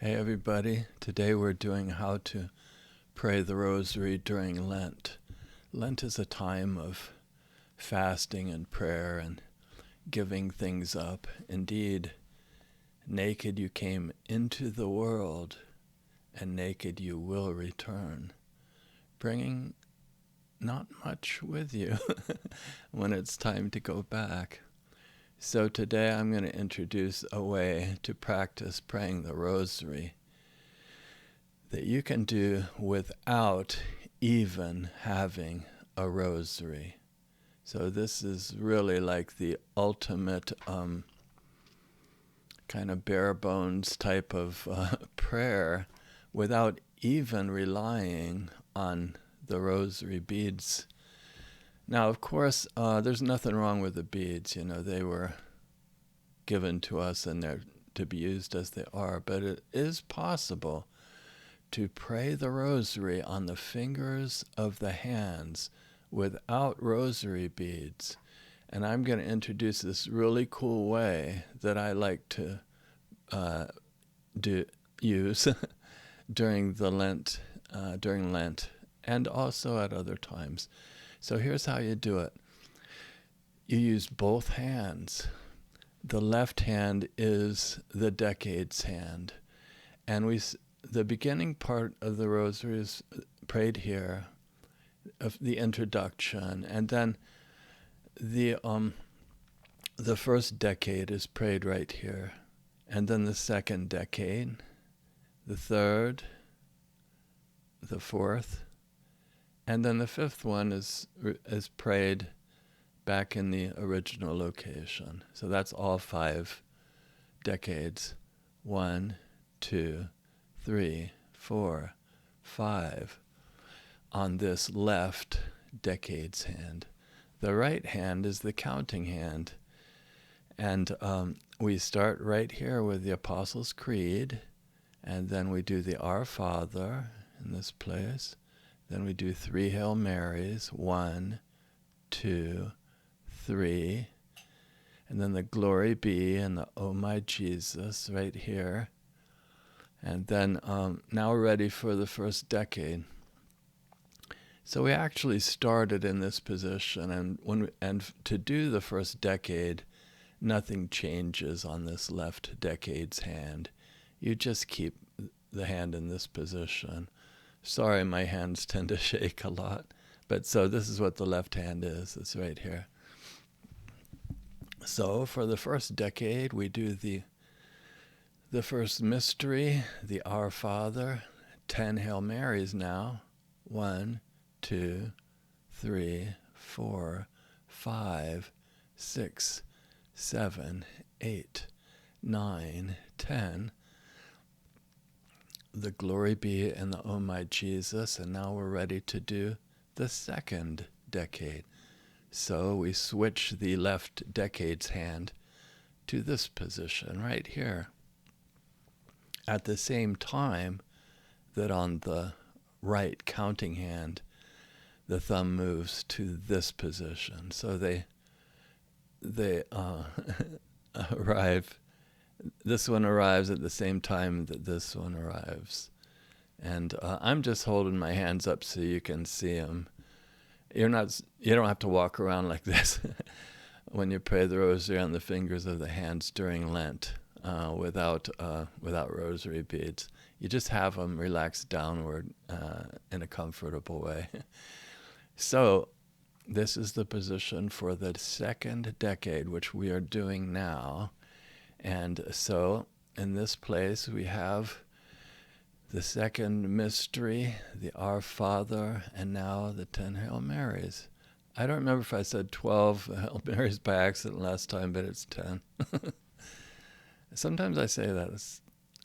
Hey everybody, today we're doing how to pray the Rosary during Lent. Lent is a time of fasting and prayer and giving things up. Indeed, naked you came into the world, and naked you will return, bringing not much with you when it's time to go back. So today I'm going to introduce a way to practice praying the Rosary that you can do without even having a rosary. So this is really like the ultimate kind of bare bones type of prayer without even relying on the rosary beads. Now, of course, there's nothing wrong with the beads. You know, they were given to us and they're to be used as they are. But it is possible to pray the rosary on the fingers of the hands without rosary beads. And I'm going to introduce this really cool way that I like to use during Lent, and also at other times. So here's how you do it. You use both hands. The left hand is the decades hand. And the beginning part of the Rosary is prayed here, of the introduction. And then the first decade is prayed right here. And then the second decade, the third, the fourth, and then the fifth one is prayed back in the original location. So that's all 5 decades. 1, 2, 3, 4, 5 on this left decades hand. The right hand is the counting hand. And we start right here with the Apostles' Creed, and then we do the Our Father in this place. Then we do 3 Hail Marys, 1, 2, 3, and then the Glory Be and the Oh My Jesus right here. And then now we're ready for the first decade. So we actually started in this position, and to do the first decade, nothing changes on this left decade's hand. You just keep the hand in this position. Sorry, my hands tend to shake a lot. But so this is what the left hand is. It's right here. So for the first decade, we do the first mystery, the Our Father, 10 Hail Marys now. 1, 2, 3, 4, 5, 6, 7, 8, 9, 10. The Glory Be and the Oh My Jesus, and now we're ready to do the second decade. So we switch the left decade's hand to this position right here. At the same time that on the right counting hand, the thumb moves to this position. So they arrive. This one arrives at the same time that this one arrives. And I'm just holding my hands up so you can see them. You don't have to walk around like this when you pray the rosary on the fingers of the hands during Lent without rosary beads. You just have them relaxed downward in a comfortable way. So this is the position for the second decade, which we are doing now. And so in this place we have the second mystery, the Our Father, and now the 10 Hail Marys. I don't remember if I said 12 Hail Marys by accident last time, but it's 10. Sometimes I say that.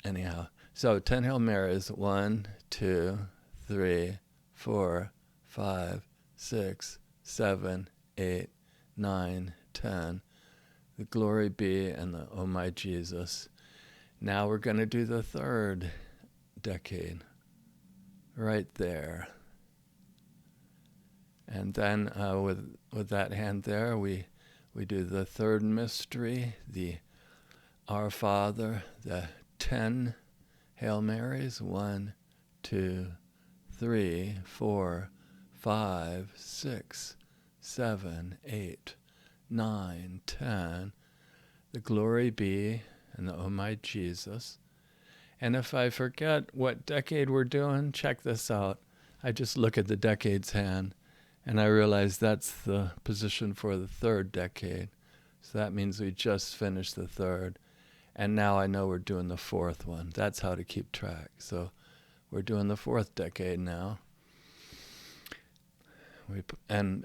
Anyhow. So 10 Hail Marys, 1, 2, 3, 4, 5, 6, 7, 8, 9, 10. The Glory Be and the Oh My Jesus. Now we're going to do the third decade right there. And then with that hand there, we do the third mystery, the Our Father, the 10 Hail Marys, 1, 2, 3, 4, 5, 6, 7, 8, 9, 10. The Glory Be and the Oh My Jesus. And if I forget what decade we're doing, check this out. I just look at the decades hand and I realize that's the position for the third decade. So that means we just finished the third. And now I know we're doing the fourth one. That's how to keep track. So we're doing the fourth decade now.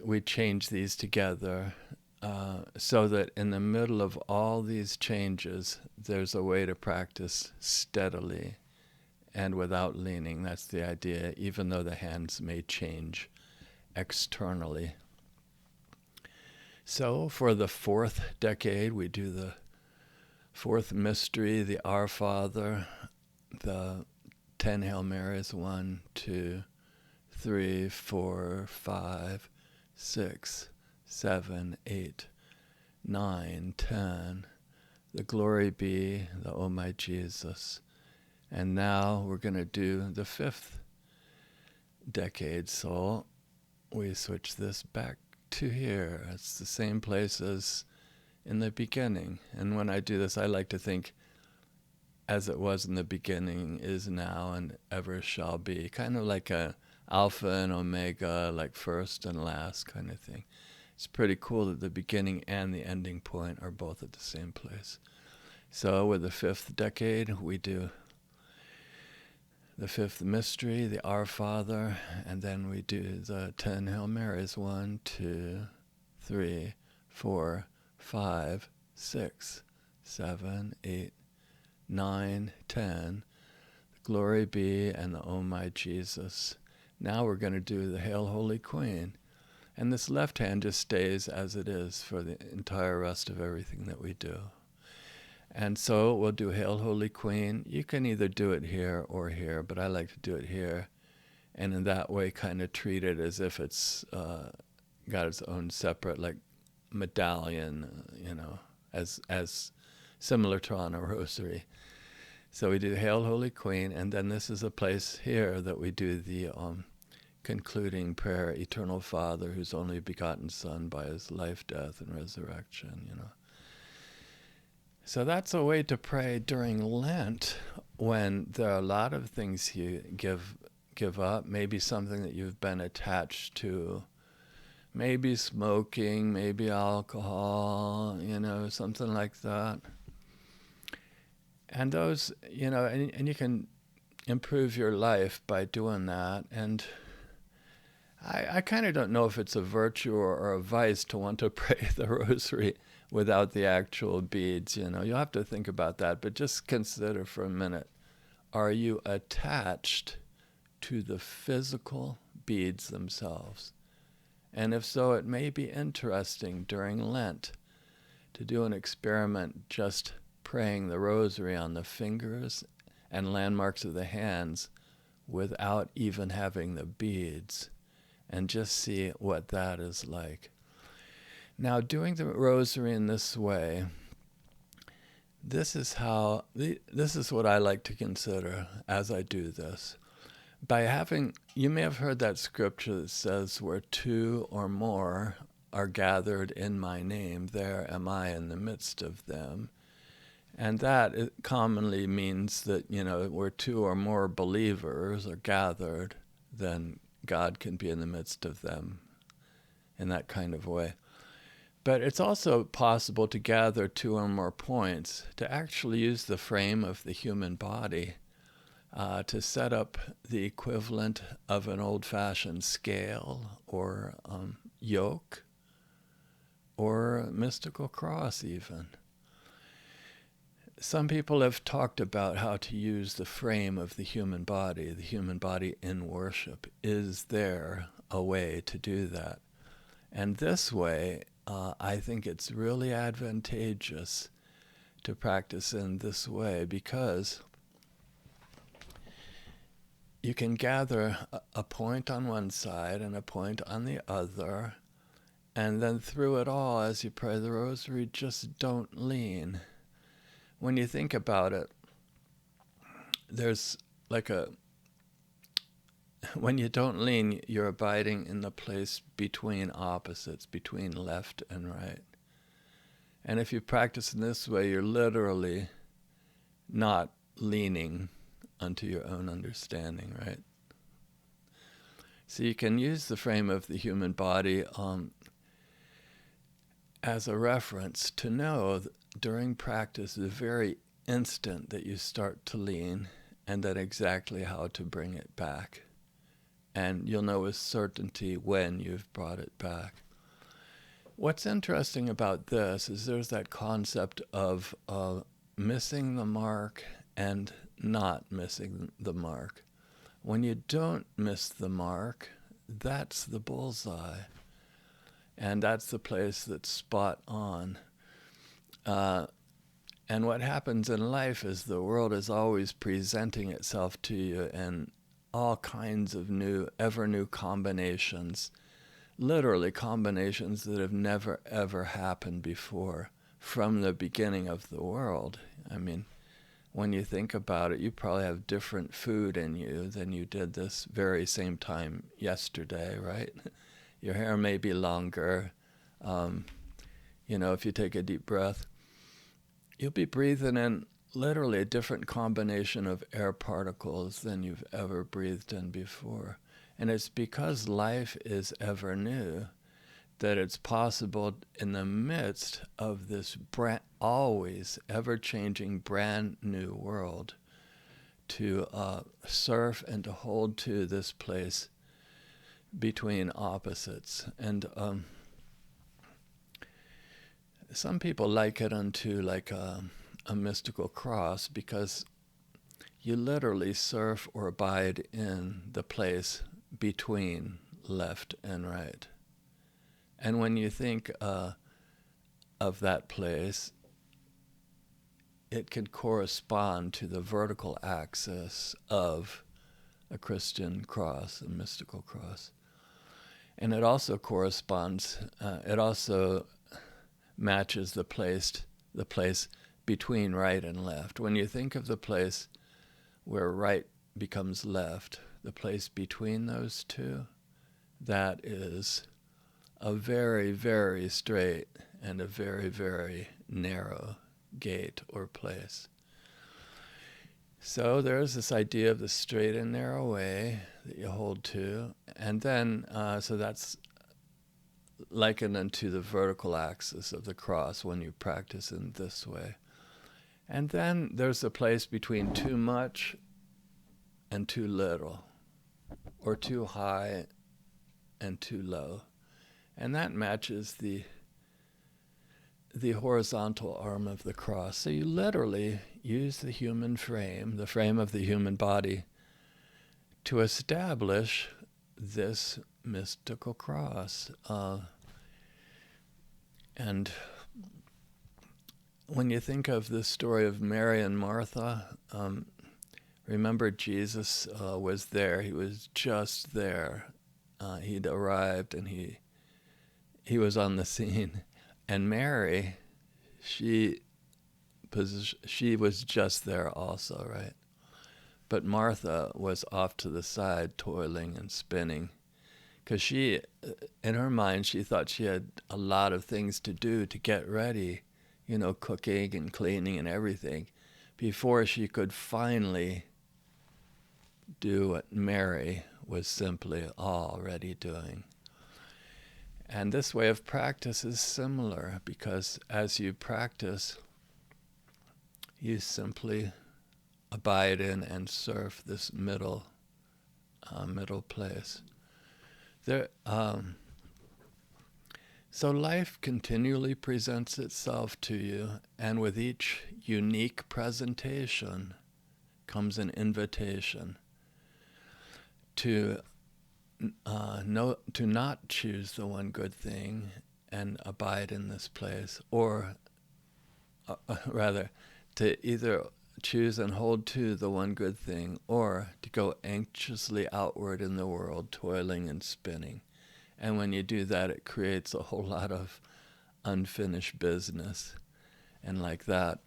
We change these together so that in the middle of all these changes, there's a way to practice steadily and without leaning. That's the idea, even though the hands may change externally. So for the fourth decade, we do the fourth mystery, the Our Father, the 10 Hail Marys, 1, 2, 3, 4, 5, 6, 7, 8, 9, 10. The Glory Be, the Oh My Jesus. And now we're going to do the fifth decade. So we switch this back to here. It's the same place as in the beginning. And when I do this, I like to think as it was in the beginning, is now, and ever shall be. Kind of like a alpha and omega, like first and last kind of thing. It's pretty cool that the beginning and the ending point are both at the same place. So with the fifth decade, we do the fifth mystery, the Our Father, and then we do the 10 Hail Marys, 1, 2, 3, 4, 5, 6, 7, 8, 9, 10. The Glory Be and the Oh My Jesus. Now we're going to do the Hail Holy Queen. And this left hand just stays as it is for the entire rest of everything that we do. And so we'll do Hail Holy Queen. You can either do it here or here, but I like to do it here. And in that way kind of treat it as if it's got its own separate like medallion, as similar to on a rosary. So we do Hail Holy Queen, and then this is a place here that we do the concluding prayer, Eternal Father, whose only begotten Son by his life, death, and resurrection, So that's a way to pray during Lent when there are a lot of things you give up, maybe something that you've been attached to, maybe smoking, maybe alcohol, something like that. And those, and you can improve your life by doing that. And I kind of don't know if it's a virtue or a vice to want to pray the rosary without the actual beads, You'll have to think about that, but just consider for a minute, are you attached to the physical beads themselves? And if so, it may be interesting during Lent to do an experiment just praying the rosary on the fingers and landmarks of the hands without even having the beads, and just see what that is like. Now, doing the rosary in this way, this is what I like to consider as I do this. You may have heard that scripture that says, where two or more are gathered in my name, there am I in the midst of them. And that commonly means that, where two or more believers are gathered, then God can be in the midst of them in that kind of way. But it's also possible to gather two or more points, to actually use the frame of the human body to set up the equivalent of an old-fashioned scale or yoke or a mystical cross even. Some people have talked about how to use the frame of the human body in worship. Is there a way to do that? And this way, I think it's really advantageous to practice in this way, because you can gather a point on one side and a point on the other, and then through it all, as you pray the rosary, just don't lean. When you think about it, there's like when you don't lean, you're abiding in the place between opposites, between left and right. And if you practice in this way, you're literally not leaning unto your own understanding, right? So you can use the frame of the human body as a reference to know that during practice, the very instant that you start to lean, and then exactly how to bring it back. And you'll know with certainty when you've brought it back. What's interesting about this is there's that concept of missing the mark and not missing the mark. When you don't miss the mark, that's the bullseye. And that's the place that's spot on. And what happens in life is the world is always presenting itself to you in all kinds of ever new combinations, literally combinations that have never, ever happened before from the beginning of the world. I mean, when you think about it, you probably have different food in you than you did this very same time yesterday, right? Your hair may be longer. If you take a deep breath, you'll be breathing in literally a different combination of air particles than you've ever breathed in before. And it's because life is ever new that it's possible in the midst of this always ever-changing brand new world to surf and to hold to this place between opposites. And some people like it unto like a mystical cross, because you literally surf or abide in the place between left and right. And when you think of that place, it can correspond to the vertical axis of a Christian cross, a mystical cross. And it also corresponds, it also matches the place between right and left. When you think of the place where right becomes left, the place between those two, that is a very, very straight and a very, very narrow gate or place. So there's this idea of the straight and narrow way that you hold to, and then, so that's likened unto the vertical axis of the cross when you practice in this way. And then there's the place between too much and too little, or too high and too low. And that matches the horizontal arm of the cross. So you literally use the human frame, the frame of the human body, to establish this mystical cross. And when you think of the story of Mary and Martha, remember Jesus was there. He was just there. He'd arrived and he was on the scene. And Mary, she was just there also, right? But Martha was off to the side, toiling and spinning, because she, in her mind, she thought she had a lot of things to do to get ready, cooking and cleaning and everything, before she could finally do what Mary was simply already doing. And this way of practice is similar, because as you practice, you simply abide in and surf this middle place. So life continually presents itself to you, and with each unique presentation comes an invitation to not choose the one good thing and abide in this place, or rather, to either choose and hold to the one good thing, or to go anxiously outward in the world, toiling and spinning. And when you do that, it creates a whole lot of unfinished business and like that.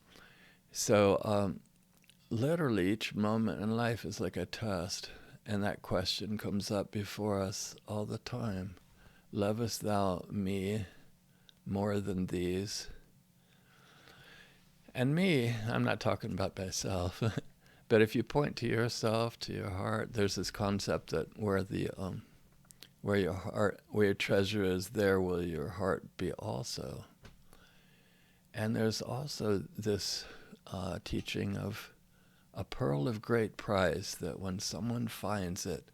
So literally each moment in life is like a test, and that question comes up before us all the time. Lovest thou me more than these? And me, I'm not talking about myself, but if you point to yourself, to your heart, there's this concept that where your treasure is, there will your heart be also. And there's also this teaching of a pearl of great price, that when someone finds it,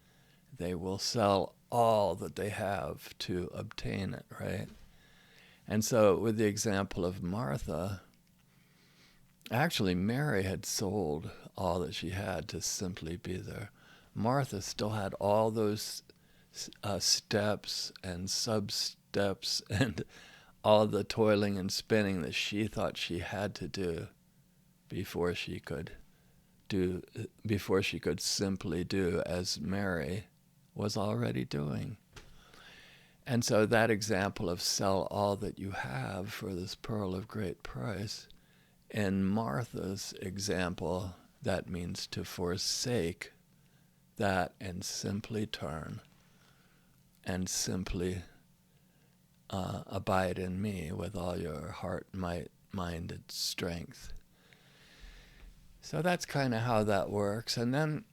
they will sell all that they have to obtain it, right? And so with the example of Martha, actually Mary had sold all that she had to simply be there. Martha still had all those steps and sub-steps and all the toiling and spinning that she thought she had to do before she could simply do as Mary was already doing. And so that example of sell all that you have for this pearl of great price, in Martha's example, that means to forsake that and simply turn and simply abide in me with all your heart, might, mind, and strength. So that's kind of how that works. And then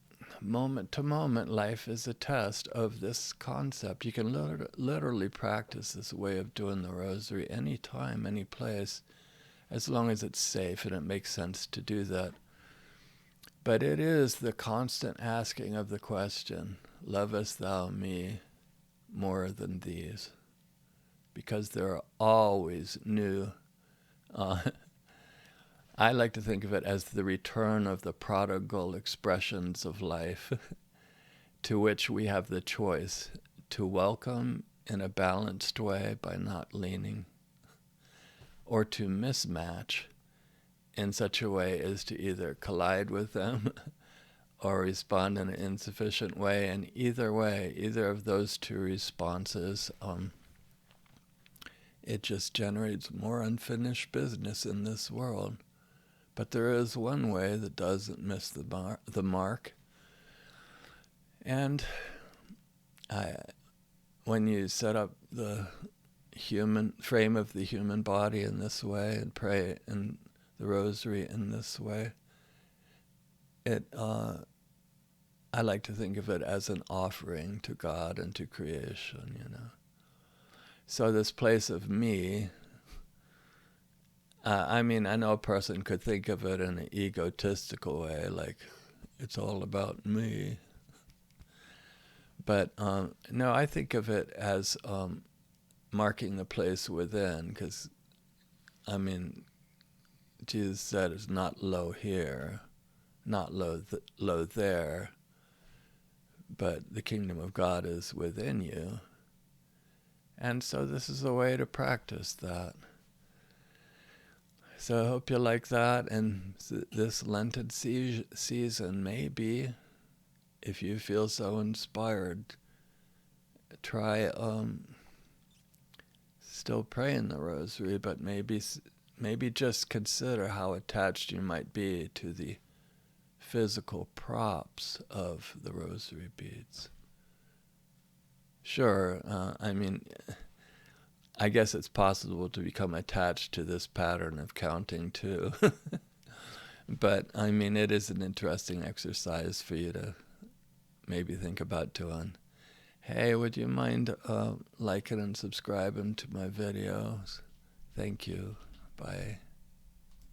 moment to moment, life is a test of this concept. You can literally practice this way of doing the rosary anytime, any place, as long as it's safe and it makes sense to do that. But it is the constant asking of the question, lovest thou me more than these? Because there are always new I like to think of it as the return of the prodigal expressions of life to which we have the choice to welcome in a balanced way by not leaning, or to mismatch in such a way as to either collide with them or respond in an insufficient way. And either way, either of those two responses, it just generates more unfinished business in this world. But there is one way that doesn't miss the mark. And when you set up the human frame of the human body in this way and pray in the rosary in this way, I like to think of it as an offering to God and to creation, So this place of me, I know a person could think of it in an egotistical way, like it's all about me. But no, I think of it as marking the place within, because, Jesus said it's not low here, not low there, but the kingdom of God is within you. And so this is a way to practice that. So I hope you like that, and this Lenten season, maybe, if you feel so inspired, try still praying the rosary, but maybe just consider how attached you might be to the physical props of the rosary beads. Sure, I guess it's possible to become attached to this pattern of counting too. But it is an interesting exercise for you to maybe think about doing. Hey, would you mind liking and subscribing to my videos? Thank you. Bye.